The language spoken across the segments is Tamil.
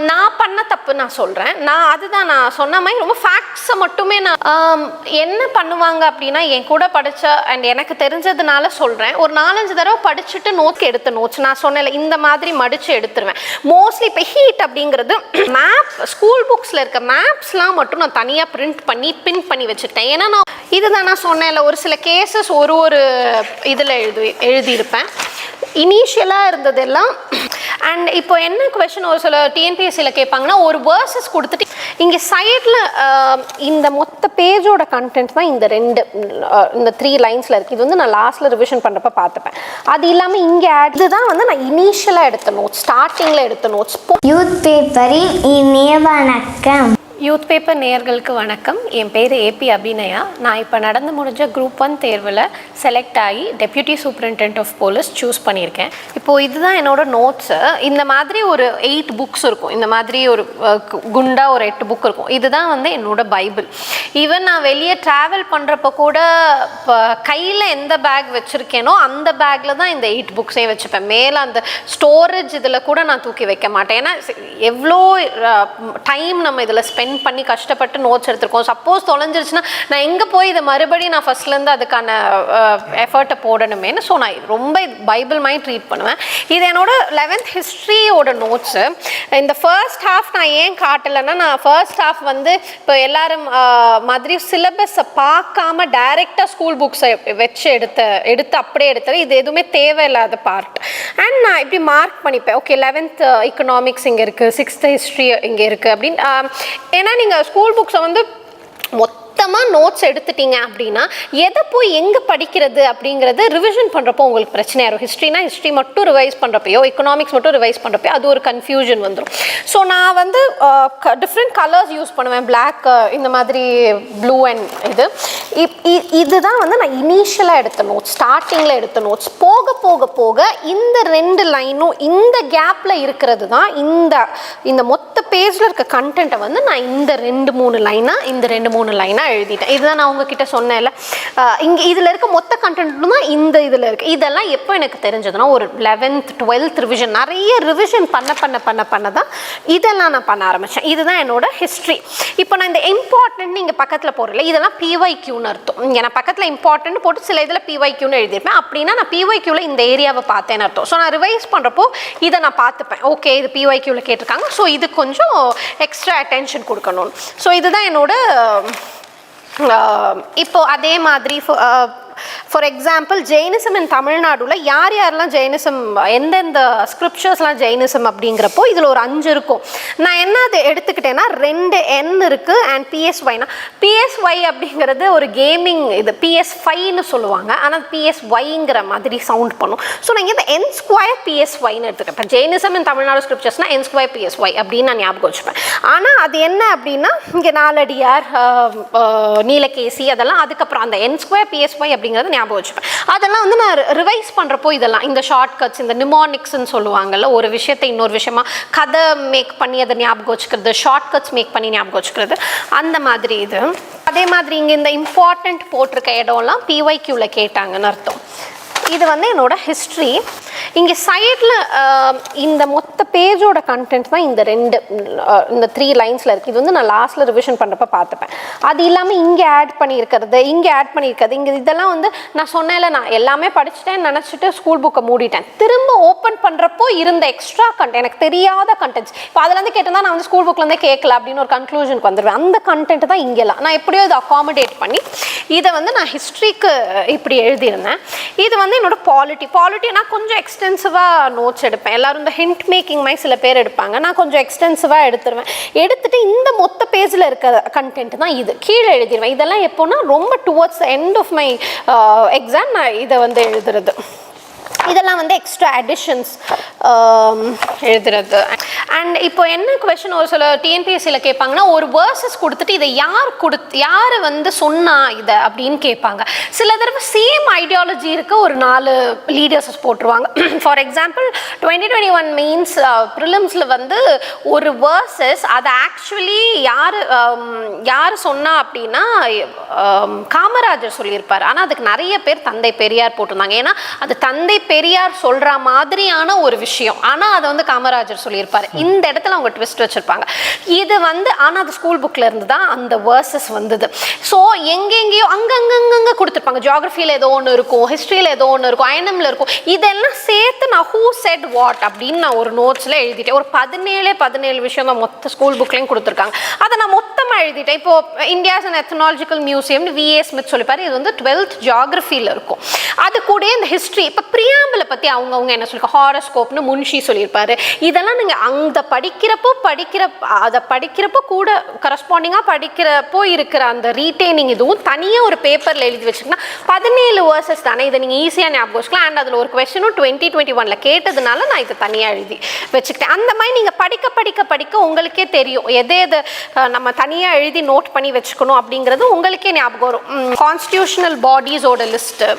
நான் பண்ண தப்பு நான் சொல்கிறேன். அதுதான் நான் சொன்ன மாதிரி ரொம்ப ஃபேக்ட்ஸை மட்டுமே நான் என்ன பண்ணுவாங்க அப்படின்னா, என் கூட படித்த அண்ட் எனக்கு தெரிஞ்சதுனால சொல்கிறேன். ஒரு 4-5 தடவை படிச்சுட்டு எடுத்த நோட்ஸ் நான் சொன்னேன் இந்த மாதிரி மடித்து எடுத்துருவேன். மோஸ்ட்லி இப்போ ஹீட் அப்படிங்கிறது மேப் ஸ்கூல் புக்ஸில் இருக்க மேப்ஸ்லாம் மட்டும் நான் தனியாக பிரிண்ட் பண்ணி பின் பண்ணி வச்சுக்கிட்டேன். ஏன்னா நான் இதுதான் நான் சொன்னேன்ல, ஒரு சில கேசஸ் ஒரு இதில் எழுதியிருப்பேன். இனிஷியலாக இருந்ததெல்லாம் அண்ட் இப்போ என்ன கொஷின் ஒரு சில டிஎன்பிஎஸ்சியில் கேட்பாங்கன்னா, ஒரு வேர்சஸ் கொடுத்துட்டு இங்கே சைடில் இந்த மொத்த பேஜோட கண்டென்ட் தான் இந்த இந்த 3 லைன்ஸில் இருக்குது. இது வந்து நான் லாஸ்ட்டில் ரிவிஷன் பண்ணுறப்ப பார்த்துப்பேன். அது இல்லாமல் இங்கே இதுதான் வந்து நான் இனிஷியலாக எடுத்த நோட்ஸ், ஸ்டார்டிங்கில் எடுத்த நோட்ஸ். யூத் பேப்பரின் இனிய வணக்கம். யூத் பேப்பர் நேயர்களுக்கு வணக்கம். என் பேர் ஏபி அபிநயா. நான் இப்போ நடந்து முடிஞ்ச குரூப் 1 தேர்வில் செலக்ட் ஆகி deputy superintendent of police choose பண்ணியிருக்கேன். இப்போது இதுதான் என்னோட நோட்ஸு. இந்த மாதிரி ஒரு 8 புக்ஸ் இருக்கும். இந்த மாதிரி ஒரு குண்டா ஒரு 8 புக் இருக்கும். இதுதான் வந்து என்னோட பைபிள். ஈவன் நான் வெளியே ட்ராவல் பண்ணுறப்போ கூட இப்போ கையில் எந்த பேக் வச்சுருக்கேனோ அந்த பேக்கில் தான் இந்த 8 புக்ஸையும் வச்சுப்பேன். மேலே அந்த ஸ்டோரேஜ் இதில் கூட நான் தூக்கி வைக்க மாட்டேன். ஏன்னா எவ்வளோ டைம் நம்ம இதில் ஸ்பெண்ட் பண்ணி கஷ்டப்பட்டு நோட்ஸ் எடுத்துருக்கோம். சப்போஸ் தொலைஞ்சிருச்சுன்னா நான் எங்கே போய் இதை மறுபடியும் நான் ஃபர்ஸ்ட்லேருந்து அதுக்கான எஃபர்ட்டை போடணுமேனு. ஸோ நான் ரொம்ப பைபிள் மாதிரி ட்ரீட் பண்ணுவேன். இது என்னோட 11th ஹிஸ்ட்ரியோட நோட்ஸு. இந்த ஃபர்ஸ்ட் ஹாஃப் நான் ஏன் காட்டலைன்னா, நான் ஃபர்ஸ்ட் ஹாஃப் வந்து இப்போ எல்லாரும் மாதிரி சிலபஸை பார்க்காம டைரெக்டாக ஸ்கூல் புக்ஸை வச்சு எடுத்து அப்படியே எடுத்தது. இது எதுவுமே தேவையில்லாத பார்ட். அண்ட் நான் இப்படி மார்க் பண்ணிப்பேன். ஓகே 11th எக்கனாமிக்ஸ் இங்கே இருக்குது, 6th ஹிஸ்ட்ரி இங்கே இருக்குது அப்படின்னு. ஏன்னா நீங்கள் ஸ்கூல் புக்ஸை வந்து மொத்தமாக நோட்ஸ் எடுத்துட்டீங்க அப்படின்னா எதை போய் எங்கே படிக்கிறது அப்படிங்கிறது ரிவிஷன் பண்ணுறப்போ உங்களுக்கு பிரச்சனையாகும். ஹிஸ்ட்ரினா ஹிஸ்ட்ரி மட்டும் ரிவைஸ் பண்ணுறப்பையோ, எக்கனாமிக்ஸ் மட்டும் ரிவைஸ் பண்ணுறப்போ அது ஒரு கன்ஃபியூஷன் வந்துடும். ஸோ நான் வந்து டிஃப்ரெண்ட் கலர்ஸ் யூஸ் பண்ணுவேன். பிளாக், இந்த மாதிரி ப்ளூ அண்ட் இதுதான் வந்து நான் இனிஷியலாக எடுத்த நோட்ஸ், ஸ்டார்டிங்கில் எடுத்த நோட்ஸ். போக போக போக இந்த 2 லைனும் இந்த கேப்பில் இருக்கிறது தான் இந்த மொத்த பேஜில் இருக்க கண்டென்ட்டை வந்து நான் இந்த 2-3 லைனாக எழுதிட்டேன். இதுதான் நான் உங்ககிட்ட சொன்னேன்ல, இங்கே இதில் இருக்க மொத்த கண்டென்ட்டும் தான் இந்த இதில் இருக்குது. இதெல்லாம் எப்போ எனக்கு தெரிஞ்சதுன்னா, ஒரு 11th 12th ரிவிஷன், நிறைய ரிவிஷன் பண்ண தான் இதெல்லாம் நான் பண்ண ஆரம்பித்தேன். இதுதான் என்னோட ஹிஸ்ட்ரி. இப்போ நான் இந்த இம்பார்ட்டன்ட் இங்கே பக்கத்தில் போகிறேன், இதெல்லாம் பிஒய்க்யூன்னு அர்த்தம். இங்கே நான் பக்கத்தில் இம்பார்ட்டன்ட் போட்டு சில இதில் பிஒய்க்யூன்னு எழுதியிருப்பேன். அப்படின்னா நான் பிஒய்க்யூவில் இந்த ஏரியாவை பார்த்தேன்னு அர்த்தம். ஸோ நான் ரிவைஸ் பண்ணுறப்போ இதை நான் பார்த்துப்பேன். ஓகே இது பிஒய்க்யூவில் கேட்டிருக்காங்க, ஸோ இது கொஞ்சம் எக்ஸ்ட்ரா அட்டென்ஷன் கொடுக்கணும். ஸோ இதுதான் என்னோட இப்போ அதே மாதிரி ஃபார் எக்ஸாம்பிள் ஜெயினிசம் இன் தமிழ்நாடுல யாரெல்லாம் ஜெயினிசம், எந்தெந்த ஸ்கிரிப்சர்ஸ்லாம் ஜெயினிசம் அப்படிங்கிறப்போ இதில் ஒரு 5 இருக்கும். நான் என்ன அதை எடுத்துக்கிட்டேன்னா 2 N இருக்குது அண்ட் PSYனா PSY அப்படிங்கிறது ஒரு கேமிங் இது, PS5ன்னு சொல்லுவாங்க. ஆனால் PSYங்கிற மாதிரி சவுண்ட் பண்ணும். ஸோ நான் இங்கே N² PSYன்னு எடுத்துக்கிட்டேன். இப்போ ஜெயினிசம் இன் தமிழ்நாடு ஸ்கிரிப்சர்ஸ்னால் N² PSY அப்படின்னு நான் ஞாபகம் வச்சுப்பேன். ஆனால் அது என்ன அப்படின்னா இங்கே நாலடியார், நீலகேசி அதெல்லாம் அதுக்கப்புறம் அந்த N² PSY அப்படிங்கிறது ஞாபகம் வச்சுப்பேன். அதெல்லாம் வந்து நான் ரிவைஸ் பண்ணுறப்போ இதெல்லாம் இந்த ஷார்ட்கட்ஸ், இந்த நிமோனிக்ஸ்ன்னு சொல்லுவாங்கல்ல, ஒரு விஷயத்தை இன்னொரு விஷயமா கதை மேக் பண்ணி அதை ஞாபகம் வச்சுக்கிறது, ஷார்ட்கட்ஸ் மேக் பண்ணி ஞாபகம் வச்சுக்கிறது, அந்த மாதிரி இது. அதே மாதிரி இங்கே இந்த இம்பார்ட்டன்ட் போட்டிருக்க இடம்லாம் பிஒய்க்யூவில் கேட்டாங்கன்னு அர்த்தம். இது வந்து என்னோட ஹிஸ்ட்ரி. இங்கே சைடில் இந்த மொத்த பேஜோட கண்டென்ட் தான் இந்த 3 லைன்ஸில் இருக்குது. இது வந்து நான் லாஸ்ட்டில் ரிவிஷன் பண்ணுறப்ப பார்த்துப்பேன். அது இல்லாமல் இங்கே ஆட் பண்ணியிருக்கிறது, இங்கே இதெல்லாம் வந்து நான் சொன்னேன்ல, நான் எல்லாமே படிச்சுட்டேன்னு நினச்சிட்டு ஸ்கூல் புக்கை மூடிட்டேன். திரும்ப ஓப்பன் பண்ணுறப்போ இருந்த எக்ஸ்ட்ரா கண்டென்ட், எனக்கு தெரியாத கண்டென்ட்ஸ், இப்போ அதுலேருந்து கேட்டிருந்தா நான் வந்து ஸ்கூல் புக்லேருந்தே கேட்கல அப்படின்னு ஒரு கன்க்ளூஷனுக்கு வந்துடுவேன். அந்த கண்டென்ட் தான் இங்கெல்லாம் நான் எப்படியோ இதை அகாமடேட் பண்ணி இதை வந்து நான் ஹிஸ்ட்ரிக்கு இப்படி எழுதியிருந்தேன். இது வந்து என்னோட பாலிட்டி நான் கொஞ்சம் எக்ஸ்டென்சிவாக நோட்ஸ் எடுப்பேன். எல்லோரும் இந்த ஹிண்ட் மேக்கிங் மாதிரி சில பேர் எடுப்பாங்க. நான் கொஞ்சம் எக்ஸ்டென்சிவாக எடுத்துட்டு இந்த மொத்த பேஜில் இருக்க கண்டென்ட் தான் இது கீழே எழுதிடுவேன். இதெல்லாம் எப்போனா ரொம்ப towards end of my exam நான் இதை வந்து எழுதுறது. இதெல்லாம் வந்து எக்ஸ்ட்ரா அடிஷன்ஸ் எழுதுறது. அண்ட் இப்போ என்ன கொஷின் ஒரு சில டிஎன்பிஎஸ்சியில் கேட்பாங்கன்னா, ஒரு வேர்சஸ் கொடுத்துட்டு இதை யார் வந்து சொன்னா இதை அப்படின்னு கேட்பாங்க. சில தடவை சேம் ஐடியாலஜி இருக்க ஒரு 4 லீடர்ஸஸ் போட்டுருவாங்க. ஃபார் எக்ஸாம்பிள் 2021 மீன்ஸ் ப்ரிலிம்ஸில் வந்து ஒரு வேர்சஸ் அதை ஆக்சுவலி யார் சொன்னா அப்படின்னா காமராஜர் சொல்லியிருப்பார். ஆனால் அதுக்கு நிறைய பேர் தந்தை பெரியார் போட்டிருந்தாங்க. ஏன்னா அது தந்தை பெரியார் சொல்கிற மாதிரியான ஒரு விஷயம். ஆனால் அதை வந்து காமராஜர் சொல்லியிருப்பாரு. இந்த இடத்துல அவங்க ட்விஸ்ட் வச்சிருப்பாங்க. இது வந்து ஆனால் அது ஸ்கூல் புக்கில் இருந்து தான் அந்த வேர்சஸ் வந்தது. ஸோ எங்கெங்கேயோ அங்கங்கே கொடுத்துருப்பாங்க. ஜியாகிரஃபியில் ஏதோ ஒன்று இருக்கும், ஹிஸ்ட்ரியில் ஏதோ ஒன்று இருக்கும், ஐஎன்எம்ல இருக்கும். இதெல்லாம் சேர்த்து நான் ஹூ செட் வாட் அப்படின்னு நான் ஒரு நோட்ஸில் எழுதிட்டேன். ஒரு 17 விஷயம் தான் மொத்த ஸ்கூல் புக்லையும் கொடுத்துருக்காங்க. அதை நான் மொத்தமாக எழுதிட்டேன். இப்போ இந்தியாஸ் அண்ட் எத்னாலஜிக்கல் மியூசியம்னு V.A. ஸ்மித் சொல்லிப்பாரு. இது வந்து 12th ஜியாகிரஃபியில் இருக்கும். அது கூட இந்த ஹிஸ்ட்ரி இப்போ பிரியாம்பிளை பற்றி அவங்கவுங்க என்ன சொல்லியிருக்காங்க, ஹாரோஸ்கோப்னு முன்ஷி சொல்லியிருப்பாரு. இதெல்லாம் நீங்கள் அந்த படிக்கிறப்போ கூட கரஸ்பாண்டிங்காக படிக்கிறப்போ இருக்கிற அந்த ரீட்டைனிங் இதுவும் தனியாக ஒரு பேப்பரில் எழுதி வச்சுக்கினா 17 வேர்சஸ் தானே, இதை நீங்கள் ஈஸியாக ஞாபகம் வச்சுக்கலாம். அண்ட் அதில் ஒரு கொஸ்டினும் 2021 கேட்டதுனால நான் இதை தனியாக எழுதி வச்சுக்கிட்டேன். அந்த மாதிரி நீங்கள் படிக்க உங்களுக்கே தெரியும் எது நம்ம தனியாக எழுதி நோட் பண்ணி வச்சுக்கணும் அப்படிங்கிறது உங்களுக்கே ஞாபகம் வரும். கான்ஸ்டியூஷனல் பாடிஸோட லிஸ்ட்டு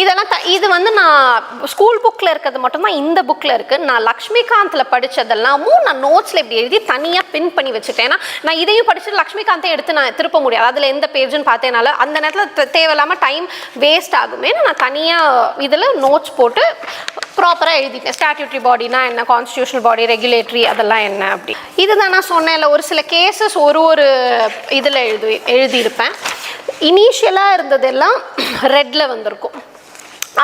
இதெல்லாம் இது வந்து நான் ஸ்கூல் புக்கில் இருக்கிறது மட்டும்தான் இந்த புக்கில் இருக்குது. நான் லக்ஷ்மிகாந்தில் படித்ததெல்லாமும் நான் நோட்ஸில் இப்படி எழுதி தனியாக பின் பண்ணி வச்சுட்டேன். ஏன்னா நான் இதையும் படிச்சுட்டு லக்ஷ்மிகாந்தை எடுத்து நான் திருப்ப முடியாது. அதில் எந்த பேஜுன்னு பார்த்தேனால அந்த நேரத்தில் தேவையில்லாமல் டைம் வேஸ்ட் ஆகுமே. நான் தனியாக இதில் நோட்ஸ் போட்டு ப்ராப்பராக எழுதிட்டேன். ஸ்டாட்யூட்டரி பாடினா என்ன, கான்ஸ்டியூஷனல் பாடி, ரெகுலேட்டரி அதெல்லாம் என்ன அப்படி. இதுதான் நான் சொன்னேன்ல, ஒரு சில கேசஸ் ஒரு இதில் எழுதியிருப்பேன். இனிஷியலாக இருந்ததெல்லாம் ரெட்டில் வந்திருக்கும்,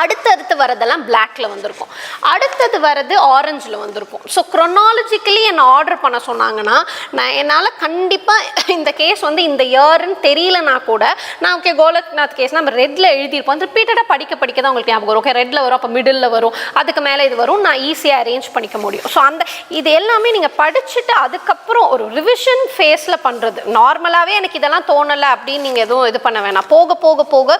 அடுத்தடுத்து வரதெல்லாம் பிளாக்ல வந்திருக்கும், அடுத்தது வரது ஆரஞ்சில் வந்திருக்கும். ஸோ க்ரொனாலஜிக்கலி என்னை ஆர்டர் பண்ண சொன்னாங்கன்னா நான் என்னால் கண்டிப்பாக இந்த கேஸ் வந்து இந்த இயர்ன்னு தெரியலனா கூட நான் ஓகே கோலக்நாத் கேஸ் நம்ம ரெட்டில் எழுதியிருப்போம். ரிப்பீட்டடாக படிக்க தான் உங்களுக்கு ஞாபகம் வரும். ஓகே ரெட்டில் வரும், அப்போ மிடில் வரும், அதுக்கு மேலே இது வரும், நான் ஈஸியாக அரேஞ்ச் பண்ணிக்க முடியும். ஸோ இது எல்லாமே நீங்கள் படிச்சுட்டு அதுக்கப்புறம் ஒரு ரிவிஷன் ஃபேஸில் பண்ணுறது. நார்மலாகவே எனக்கு இதெல்லாம் தோணலை அப்படின்னு நீங்கள் எதுவும் இது பண்ண வேணாம். போக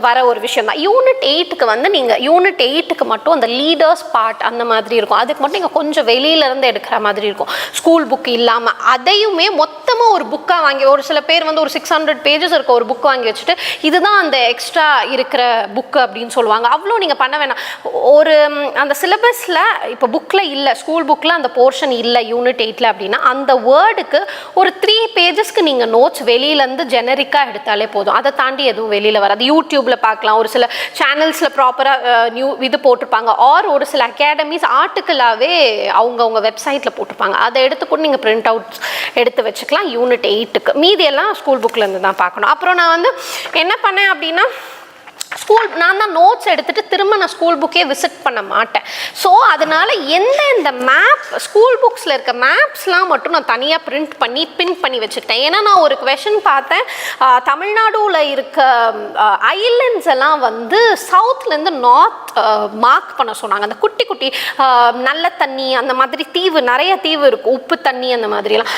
வர ஒரு விஷயம் தான். யூனிட் 8க்கு வந்து நீங்கள் யூனிட் 8க்கு மட்டும் அந்த லீடர்ஸ் பார்ட் அந்த மாதிரி இருக்கும். அதுக்கு மட்டும் நீங்கள் கொஞ்சம் வெளியிலேருந்து எடுக்கிற மாதிரி இருக்கும், ஸ்கூல் புக் இல்லாமல். அதையுமே மொத்தமாக ஒரு புக்காக வாங்கி, ஒரு சில பேர் வந்து ஒரு 600 பேஜஸ் இருக்க ஒரு புக் வாங்கி வச்சுட்டு இதுதான் அந்த எக்ஸ்ட்ரா இருக்கிற புக்கு அப்படின்னு சொல்லுவாங்க. அவ்வளோ நீங்கள் பண்ண வேணாம். ஒரு அந்த சிலபஸில் இப்போ புக்கில் இல்லை, ஸ்கூல் புக்கில் அந்த போர்ஷன் இல்லை யூனிட் 8ல் அப்படின்னா அந்த வேர்டுக்கு ஒரு 3 பேஜஸ்க்கு நீங்கள் நோட்ஸ் வெளியிலேருந்து ஜெனரிக்காக எடுத்தாலே போதும். அதை தாண்டி எதுவும் வெளியில் வராது. யூடியூப்பில் பார்க்கலாம், ஒரு சில சேனல்ஸில் ப்ராப்பராக இது போட்டிருப்பாங்க. ஆர் ஒரு சில அகாடமிஸ் ஆர்டிக்கலாகவே அவங்க வெப்சைட்டில் போட்டிருப்பாங்க. அதை எடுத்துக்கூட நீங்கள் பிரிண்ட் அவுட் எடுத்து வச்சுக்கலாம் யூனிட் 8க்கு. மீதியெல்லாம் ஸ்கூல் புக்கிலேருந்து தான் பார்க்கணும். அப்புறம் நான் வந்து என்ன பண்ணேன் அப்படின்னா, நான் தான் நோட்ஸ் எடுத்துகிட்டு திரும்ப நான் ஸ்கூல் புக்கே விசிட் பண்ண மாட்டேன். ஸோ அதனால் இந்த மேப் ஸ்கூல் புக்ஸில் இருக்க மேப்ஸ்லாம் மட்டும் நான் தனியாக பின் பண்ணி வச்சுக்கிட்டேன். ஏன்னா நான் ஒரு கொஷின் பார்த்தேன், தமிழ்நாடுல இருக்க ஐலண்ட்ஸ் எல்லாம் வந்து சவுத்லேருந்து நார்த் மார்க் பண்ண சொன்னாங்க. அந்த குட்டி நல்ல தண்ணி அந்த மாதிரி தீவு, நிறைய தீவு இருக்கும், உப்பு தண்ணி அந்த மாதிரிலாம்.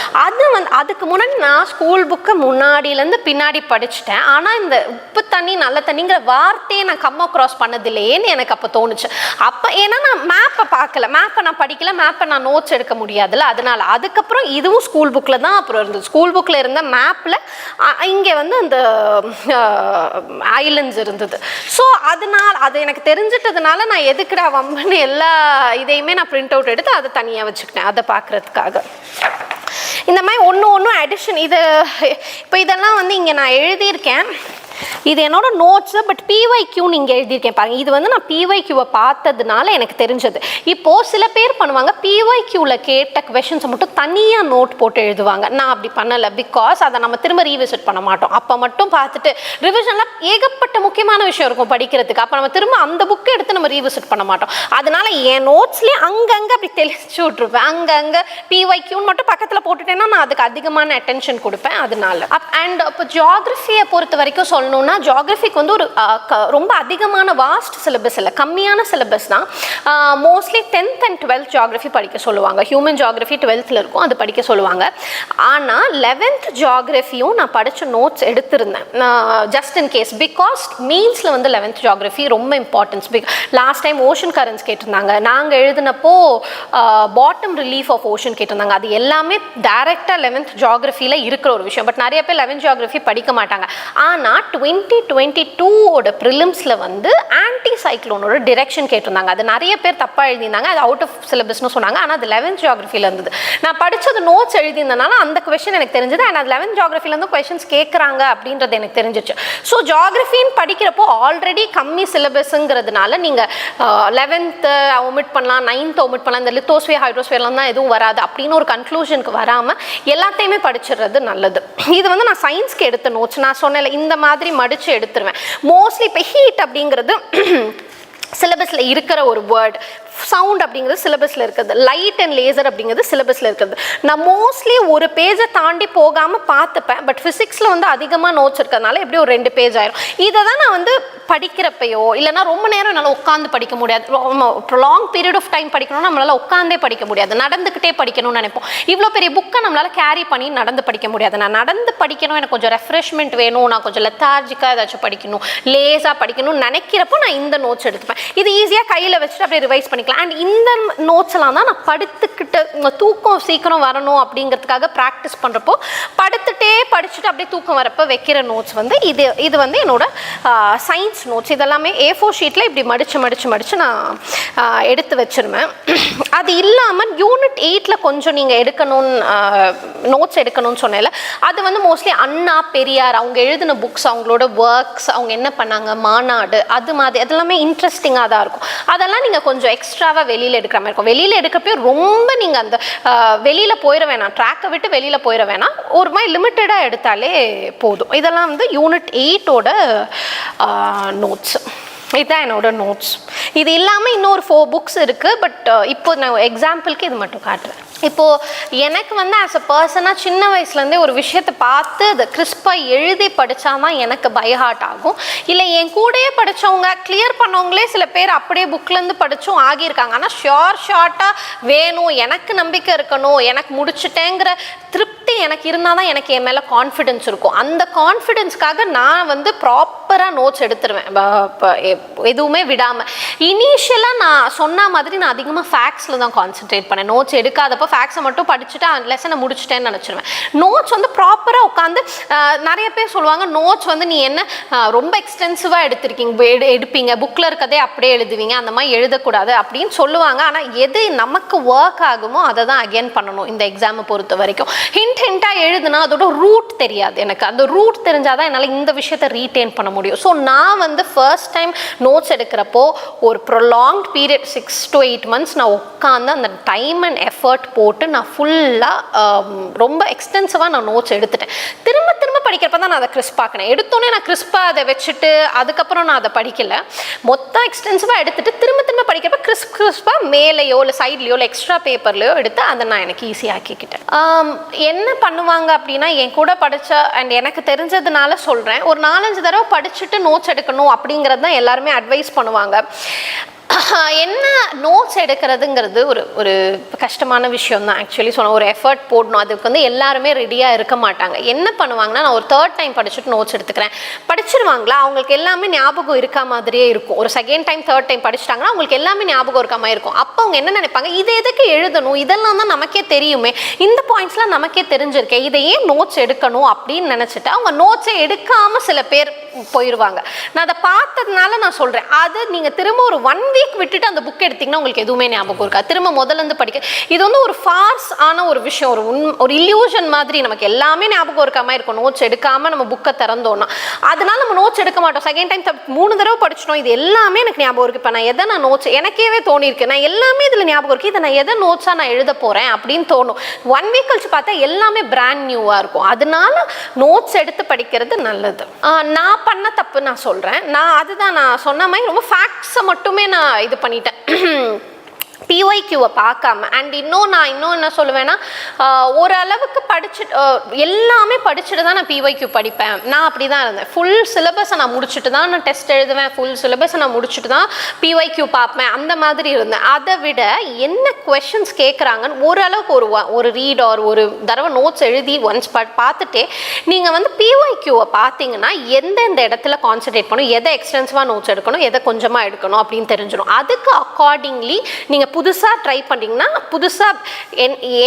அதுக்கு முன்னாடி நான் ஸ்கூல் புக்கை முன்னாடியிலேருந்து பின்னாடி படிச்சுட்டேன். ஆனால் இந்த உப்பு தண்ணி நல்ல தண்ணிங்கிற வார்த்தையை நான் கம் அக்ராஸ் பண்ணதில்லையேன்னு எனக்கு அப்போ தோணுச்சு. அப்போ ஏன்னா நான் மேப்பை பார்க்கல, மேப்பை நான் படிக்கல, மேப்பை நான் நோட்ஸ் எடுக்க முடியாதுல்ல. அதனால அதுக்கப்புறம் இதுவும் ஸ்கூல் புக்கில் தான் அப்புறம் இருந்தது. ஸ்கூல் புக்கில் இருந்த மேப்பில் இங்கே வந்து அந்த ஐலண்ட்ஸ் இருந்தது. ஸோ அதனால் அது எனக்கு தெரிஞ்சிட்டதுனால நான் எதுக்குடா வம்புன்னு எல்லா இதையுமே நான் பிரிண்ட் அவுட் எடுத்து அதை தனியாக வச்சுக்கிட்டேன், அதை பார்க்குறதுக்காக. இந்த மாதிரி ஒன்று அடிஷன். இப்போ இதெல்லாம் வந்து இங்கே நான் எழுதியிருக்கேன், இது என்னோட நோட்ஸு. பட் பிஒய்க்யூன்னு இங்கே எழுதியிருக்கேன் பாருங்கள். இது வந்து நான் பிஒய்க்யூவை பார்த்ததுனால எனக்கு தெரிஞ்சது. இப்போது சில பேர் பண்ணுவாங்க, பிஒய்க்யூவில் கேட்ட கொஷின்ஸை மட்டும் தனியாக நோட் போட்டு எழுதுவாங்க. நான் அப்படி பண்ணலை. பிகாஸ் அதை நம்ம திரும்ப ரீவிசிட் பண்ண மாட்டோம். அப்போ மட்டும் பார்த்துட்டு ரிவிஷனில் ஏகப்பட்ட முக்கியமான விஷயம் இருக்கும் படிக்கிறதுக்கு. அப்போ நம்ம திரும்ப அந்த புக்கை எடுத்து நம்ம ரீவிசிட் பண்ண மாட்டோம். அதனால என் நோட்ஸ்லேயே அங்கங்கே அப்படி தெளிச்சு விட்ருப்பேன். அங்கங்கே பிஒய்க்யூன்னு மட்டும் பக்கத்தில் போட்டுட்டேன்னா நான் அதுக்கு அதிகமான அட்டென்ஷன் கொடுப்பேன். அதனால அண்ட் இப்போ ஜியாகிரஃபியை பொறுத்த வரைக்கும் சொல்லணும்னா, ஜியாகிரஃபிக்கு வந்து ஒரு ரொம்ப அதிகமான வாஸ்ட் சிலபஸ் இல்லை, கம்மியான சிலபஸ் தான். Mostly 10th and 12th geography படிக்க சொல்லுவாங்க. ஹியூமன் ஜியாகிரஃபி 12th இருக்கும், அது படிக்க சொல்லுவாங்க. ஆனால் 11th ஜியாகிரஃபியும் நான் படித்த நோட்ஸ் எடுத்திருந்தேன் ஜஸ்ட் இன் கேஸ். பிகாஸ் மெயின்ஸில் வந்து 11th ஜியாகிரஃபி ரொம்ப importance. Last time ocean currents கேட்டிருந்தாங்க, நாங்கள் எழுதினப்போ பாட்டம் ரிலீஃப் ஆஃப் ஓஷன் கேட்டிருந்தாங்க. அது எல்லாமே டைரெக்டாக 11th ஜியாகிரஃபியில் இருக்கிற ஒரு விஷயம். பட் நிறைய பேர் 11th ஜியாகிரஃபி படிக்க மாட்டாங்க. ஆனால் 2022 ப்ரிலிம்ஸில் வந்து ஆன்டி சைக்ளோனோட டிரெக்ஷன் கேட்டிருந்தாங்க. அது நிறைய பேர் தப்பாக எழுதியிருந்தாங்க, அது அவுட் ஆஃப் சிலபஸ்னு சொன்னாங்க. ஆனால் அது 11th ஜியாகிரஃபியில் இருந்தது. நான் படித்தது நோட்ஸ் எழுதியிருந்தனால அந்த கொஷின் எனக்கு தெரிஞ்சது. அண்ட் அது 11th ஜியாகிரஃபிலேருந்து கொஷின்ஸ் கேட்குறாங்க அப்படின்றது எனக்கு தெரிஞ்சிச்சு. ஸோ ஜியாகிரஃபின்னு படிக்கிறப்போ ஆல்ரெடி கம்மி சிலபஸ்ங்கிறதுனால நீங்கள் 11th ஒமிட் பண்ணலாம், 9th ஒமிட் பண்ணலாம், இந்த லித்தோஸ்பியர் ஹைட்ரோஸ்பியர்லாம் தான் எதுவும் வராது அப்படின்னு ஒரு கன்க்ளூஷனுக்கு வராமல் எல்லாத்தையுமே படிச்சிடுறது நல்லது. இது வந்து நான் சயின்ஸ்க்கு எடுத்த நோட்ஸ். நான் சொன்னேன் இந்த மாதிரி மடித்து எடுத்துருவேன். மோஸ்ட்லி இப்போ ஹீட் அப்படிங்கிறது சிலபஸில் இருக்கிற ஒரு வேர்ட், சவுண்ட் அப்படிங்கிறது சிலபஸில் இருக்குது, லைட் அண்ட் லேசர் அப்படிங்கிறது சிலபஸில் இருக்குது. நான் மோஸ்ட்லி ஒரு பேஜை தாண்டி போகாமல் பார்த்துப்பேன். பட் ஃபிசிக்ஸில் வந்து அதிகமாக நோட்ஸ் இருக்கிறதுனால எப்படி ஒரு 2 பேஜ் ஆயிரும். இதை தான் நான் வந்து படிக்கிறப்பையோ இல்லைனா ரொம்ப நேரம் என்னால் உட்காந்து படிக்க முடியாது. லாங் பீரியட் ஆஃப் டைம் படிக்கணும்னா நம்மளால் உட்காந்தே படிக்க முடியாது, நடந்துக்கிட்டே படிக்கணும்னு நினைப்போம். இவ்வளோ பெரிய புக்கை நம்மளால் கேரி பண்ணி நடந்து படிக்க முடியாது. நான் நடந்து படிக்கணும், எனக்கு கொஞ்சம் ரெஃப்ரெஷ்மெண்ட் வேணும், நான் கொஞ்சம் லெத்தார்ஜிக்காக ஏதாச்சும் படிக்கணும், லேஸாக படிக்கணும்னு நினைக்கிறப்போ நான் இந்த நோட்ஸ் எடுத்துப்பேன். இது ஈஸியாக கையில் வச்சுட்டு அப்படியே ரிவைஸ் பண்ணிக்கலாம். அண்ட் இந்த நோட்ஸ்லாம் தான் நான் படுத்துக்கிட்டு தூக்கம் சீக்கிரம் வரணும் அப்படிங்கிறதுக்காக ப்ராக்டிஸ் பண்ணுறப்போ படுத்துட்டே படிச்சுட்டு அப்படியே தூக்கம் வரப்போ வைக்கிற நோட்ஸ் வந்து இது வந்து என்னோட சயின்ஸ் நோட்ஸ். இதெல்லாமே A4 ஷீட்டில் இப்படி மடித்து நான் எடுத்து வச்சிருவேன். அது இல்லாமல் யூனிட் 8ல் கொஞ்சம் நீங்கள் எடுக்கணும்னு நோட்ஸ் எடுக்கணும்னு சொன்னேன்ல, அது வந்து மோஸ்ட்லி அண்ணா பெரியார் அவங்க எழுதின புக்ஸ், அவங்களோட ஒர்க்ஸ், அவங்க என்ன பண்ணாங்க, மாநாடு, அது மாதிரி அதெல்லாமே இன்ட்ரெஸ்டிங்காக தான் இருக்கும். அதெல்லாம் நீங்கள் கொஞ்சம் எக்ஸ்ட்ராவாக வெளியில் எடுக்கிற மாதிரி இருக்கும். வெளியில் எடுக்கிறப்போ ரொம்ப நீங்கள் அந்த வெளியில் போயிட வேணாம், ட்ராக்கை விட்டு வெளியில் போயிட வேணாம், ஒரு மாதிரி லிமிட்டடாக எடுத்தாலே போதும். இதெல்லாம் வந்து யூனிட் 8ஓட நோட்ஸ். இதுதான் என்னோட நோட்ஸ். இது இல்லாமல் இன்னொரு 4 புக்ஸ் இருக்குது. பட் இப்போ நான் எக்ஸாம்பிளுக்கு இது மட்டும் காட்டுறேன். இப்போது எனக்கு வந்து ஆஸ் அ பர்சனாக சின்ன வயசுலேருந்தே ஒரு விஷயத்தை பார்த்து அதை கிறிஸ்பாக எழுதி படித்தா தான் எனக்கு பைஹார்ட் ஆகும். இல்லை என் கூடயே படித்தவங்க கிளியர் பண்ணவங்களே சில பேர் அப்படியே புக்லேருந்து படித்தும் ஆகியிருக்காங்க. ஆனால் ஷார்ட்டாக வேணும், எனக்கு நம்பிக்கை இருக்கணும், எனக்கு முடிச்சுட்டேங்கிற திருப்தி எனக்கு இருந்தால் தான் எனக்கு என் மேலே கான்ஃபிடென்ஸ் இருக்கும். அந்த கான்ஃபிடென்ஸ்க்காக நான் வந்து ப்ராப்பராக நோட்ஸ் எடுத்துருவேன், எதுவுமே விடாமல். இனிஷியலாக நான் சொன்ன மாதிரி நான் அதிகமாக ஃபேக்ட்ஸில் தான் கான்சென்ட்ரேட் பண்ணேன். நோட்ஸ் எடுக்காதப்போ ஃபேக்ட்ஸை மட்டும் படிச்சுட்டு லெசனை முடிச்சுட்டேன்னு நினச்சிருவேன். நோட்ஸ் வந்து ப்ராப்பராக உட்காந்து நிறைய பேர் சொல்லுவாங்க, நோட்ஸ் வந்து நீ என்ன ரொம்ப எக்ஸ்டென்சிவாக எடுப்பீங்க, புக்கில் இருக்கதே அப்படியே எழுதுவீங்க, அந்த மாதிரி எழுதக்கூடாது அப்படின்னு சொல்லுவாங்க. ஆனால் எது நமக்கு ஒர்க் ஆகுமோ அதை தான் அகெயின் பண்ணணும். இந்த எக்ஸாமை பொறுத்த வரைக்கும் ஹிண்டாக எழுதுனா அதோட ரூட் தெரியாது எனக்கு. அந்த ரூட் தெரிஞ்சால் தான் என்னால் இந்த விஷயத்தை ரீட்டைன் பண்ண முடியும். ஸோ நான் வந்து ஃபர்ஸ்ட் டைம் நோட்ஸ் எடுக்கிறப்போ ஒரு ப்ரொலாங்ட் பீரியட் 6 to 8 months நான் உட்காந்து அந்த டைம் அண்ட் எஃபர்ட் போட்டு நான் ஃபுல்லாக ரொம்ப எக்ஸ்டென்சிவாக நான் நோட்ஸ் எடுத்துட்டேன். திரும்ப படிக்கிறப்ப தான் நான் அதை கிறிஸ்பாக்கினேன். எடுத்தோன்னே நான் கிறிஸ்பாக அதை வச்சுட்டு அதுக்கப்புறம் நான் அதை படிக்கலை. மொத்தம் எக்ஸ்டென்சிவாக எடுத்துட்டு திரும்ப படிக்கிறப்ப கிறிஸ்பாக மேலேயோ இல்லை சைட்லேயோ இல்லை எக்ஸ்ட்ரா பேப்பர்லையோ எடுத்து அதை நான் எனக்கு ஈஸியாக்கிக்கிட்டேன். என்ன பண்ணுவாங்க அப்படின்னா, என் கூட படித்த அண்ட் எனக்கு தெரிஞ்சதுனால சொல்கிறேன், ஒரு 4-5 தடவை படிச்சுட்டு நோட்ஸ் எடுக்கணும் அப்படிங்கிறது தான் எல்லாருமே அட்வைஸ் பண்ணுவாங்க. என்ன நோட்ஸ் எடுக்கிறதுங்கிறது ஒரு கஷ்டமான விஷயம் தான். ஆக்சுவலி சொன்ன ஒரு எஃபர்ட் போடணும். அதுக்கு வந்து எல்லாருமே ரெடியாக இருக்க மாட்டாங்க. என்ன பண்ணுவாங்கன்னா, நான் ஒரு 3rd டைம் படிச்சுட்டு நோட்ஸ் எடுத்துக்கிறேன், படிச்சிருவாங்களா, அவங்களுக்கு எல்லாமே ஞாபகம் இருக்கா மாதிரியே இருக்கும். ஒரு 2nd டைம் 3rd டைம் படிச்சிட்டாங்கன்னா அவங்களுக்கு எல்லாமே ஞாபகம் இருக்க மாதிரி இருக்கும். அப்போ அவங்க என்ன நினைப்பாங்க, இதை எதுக்கு எழுதணும், இதெல்லாம் தான் நமக்கே தெரியுமே, இந்த பாயிண்ட்ஸ்லாம் நமக்கே தெரிஞ்சிருக்கேன், இதை ஏன் நோட்ஸ் எடுக்கணும் அப்படின்னு நினச்சிட்டு அவங்க நோட்ஸை எடுக்காமல் சில பேர் போயிடுவாங்க. நான் அதை பார்த்ததுனால நான் சொல்கிறேன். அது நீங்கள் திரும்ப ஒரு 1 week விட்டுட்டு அந்த புக் எடுத்திங்கன்னா உங்களுக்கு எதுவுமே ஞாபகம் இருக்கா, திரும்ப முதலேருந்து படிக்க. இது வந்து ஒரு ஃபார்ஸ் ஆன ஒரு விஷயம், ஒரு இல்யூஷன் மாதிரி. நமக்கு எல்லாமே ஞாபகம் இருக்க மாதிரி இருக்கும் நோட்ஸ் எடுக்காமல் நம்ம புக்கை திறந்தோன்னா. அதனால நம்ம நோட்ஸ் எடுக்க மாட்டோம். 2nd டைம் 3 தடவை படிச்சிட்டோம், இது எல்லாமே எனக்கு ஞாபகம் இருக்குது, இப்போ நான் எதை நான் நோட்ஸ் எனக்கேவே தோணியிருக்கு, நான் எல்லாமே இதில் ஞாபகம் இருக்குது, இதை நான் எதை நோட்ஸாக நான் எழுத போகிறேன் அப்படின்னு தோணும். 1 week கழிச்சு பார்த்தா எல்லாமே பிராண்ட் நியூவாக இருக்கும். அதனால நோட்ஸ் எடுத்து படிக்கிறது நல்லது. நான் பண்ண தப்பு நான் சொல்கிறேன். அதுதான் நான் சொன்ன மாதிரி ரொம்ப ஃபேக்ட்ஸை மட்டுமே நான் இது பண்ணிட்டேன், பிஒய்க்யூவை பார்க்காம. அண்ட் நான் இன்னும் என்ன சொல்லுவேன்னா, ஓரளவுக்கு எல்லாமே படிச்சுட்டு தான் நான் பிஒய்க்யூ படிப்பேன். நான் அப்படி தான் இருந்தேன். ஃபுல் சிலபஸை நான் முடிச்சுட்டு தான் நான் டெஸ்ட் எழுதுவேன், ஃபுல் சிலபஸை நான் முடிச்சுட்டு தான் பிஒய்க்யூ பார்ப்பேன், அந்த மாதிரி இருந்தேன். அதை விட என்ன கொஷின்ஸ் கேட்குறாங்கன்னு ஓரளவுக்கு ஒரு ரீட் ஒரு தடவை நோட்ஸ் எழுதி ஒன்ஸ் பார்த்துட்டே நீங்கள் வந்து பிஒய்க்யூவை பார்த்தீங்கன்னா எந்தெந்த இடத்துல கான்சன்ட்ரேட் பண்ணணும், எதை எக்ஸ்டென்சிவாக நோட்ஸ் எடுக்கணும், எதை கொஞ்சமாக எடுக்கணும் அப்படின்னு தெரிஞ்சிடும். அதுக்கு அக்கார்டிங்லி நீங்கள் நீங்கள் புதுசாக ட்ரை பண்ணிங்கன்னா புதுசாக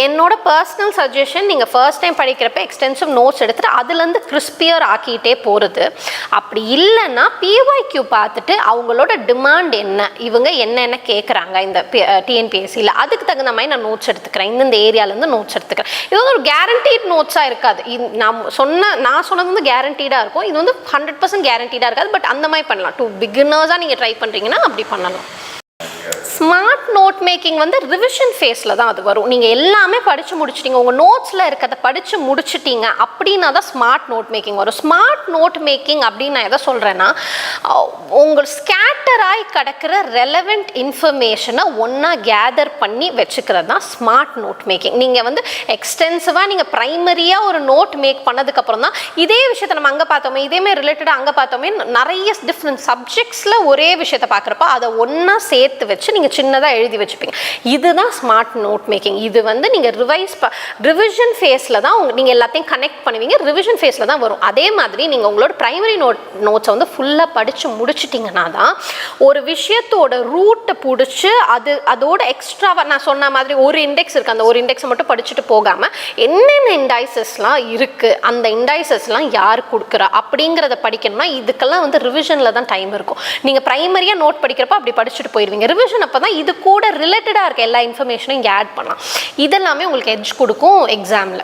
என்னோட பர்சனல் சஜஷன், நீங்கள் ஃபர்ஸ்ட் டைம் படிக்கிறப்ப எக்ஸ்டென்சிவ் நோட்ஸ் எடுத்துகிட்டு அதுலேருந்து கிறிஸ்பியர் ஆக்கிட்டே போகிறது. அப்படி இல்லைன்னா பிஒய்க்யூ பார்த்துட்டு அவங்களோட டிமாண்ட் என்ன, இவங்க என்னென்ன கேட்குறாங்க இந்த டிஎன்பிஎஸ்சியில், அதுக்கு தகுந்த மாதிரி நான் நோட்ஸ் எடுத்துக்கிறேன், இந்த ஏரியாலேருந்து நோட்ஸ் எடுத்துக்கிறேன். இது வந்து ஒரு கேரண்டீட் நோட்ஸாக இருக்காது. நான் சொன்னது வந்து கேரண்டீடாக இருக்கும், இது வந்து 100% கேரண்டீடாக இருக்காது. பட் அந்த மாதிரி பண்ணலாம். டு பிகினர்ஸாக நீங்கள் ட்ரை பண்ணுறீங்கன்னா அப்படி பண்ணலாம். ஸ்மார்ட் நோட் மேக்கிங் வந்து ரிவிஷன் ஃபேஸில் தான் அது வரும். நீங்கள் எல்லாமே படித்து முடிச்சிட்டிங்க, உங்கள் நோட்ஸில் இருக்கிறத படித்து முடிச்சிட்டிங்க அப்படின்னா தான் ஸ்மார்ட் நோட் மேக்கிங் வரும். ஸ்மார்ட் நோட் மேக்கிங் அப்படின்னு நான் எதை சொல்கிறேன்னா, உங்கள் ஸ்கேட்டராகி கிடக்கிற ரெலவெண்ட் இன்ஃபர்மேஷனை ஒன்றா கேதர் பண்ணி வச்சுக்கிறது தான் ஸ்மார்ட் நோட் மேக்கிங். நீங்கள் வந்து எக்ஸ்டென்சிவாக நீங்கள் ப்ரைமரியாக ஒரு நோட் மேக் பண்ணதுக்கப்புறம் தான் இதே விஷயத்தை நம்ம அங்கே பார்த்தோமே, இதேமாதிரி ரிலேட்டடாக அங்கே பார்த்தோமே, நிறைய டிஃப்ரெண்ட் சப்ஜெக்ட்ஸில் ஒரே விஷயத்தை பார்க்குறப்ப அதை ஒன்றா சேர்த்து வச்சு நீங்கள் சின்னதாக எழுதி வச்சுப்பீங்க. இதுதான் ஸ்மார்ட் நோட் மேக்கிங். இது வந்து நீங்கள் ரிவிஷன் ஃபேஸில் தான் நீங்கள் எல்லாத்தையும் கனெக்ட் பண்ணுவீங்க. ரிவிஷன் ஃபேஸில் தான் வரும். அதே மாதிரி நீங்கள் உங்களோட ப்ரைமரி நோட்ஸை வந்து ஃபுல்லாக படித்து முடிச்சிட்டிங்கன்னா தான் ஒரு விஷயத்தோட ரூட்டை பிடிச்சி அதோட எக்ஸ்ட்ராவாக நான் சொன்ன மாதிரி ஒரு இண்டெக்ஸ் இருக்குது, அந்த ஒரு இண்டெக்ஸை மட்டும் படிச்சுட்டு போகாமல் என்னென்ன இண்டைசஸ்லாம் இருக்குது, அந்த இண்டைசஸ்லாம் யார் கொடுக்குறா அப்படிங்கிறத படிக்கணும்னா இதுக்கெல்லாம் வந்து ரிவிஷனில் தான் டைம் இருக்கும். நீங்கள் ப்ரைமரியாக நோட் படிக்கிறப்ப அப்படி படிச்சுட்டு போயிடுவீங்க. ரிவிஷன் அப்போ தான் இது கூட ரிலேட்டடாக இருக்க எல்லா இன்ஃபர்மேஷனும் இங்கே ஆட் பண்ணலாம். இதெல்லாமே உங்களுக்கு எட்ஜ் கொடுக்கும் எக்ஸாமில்.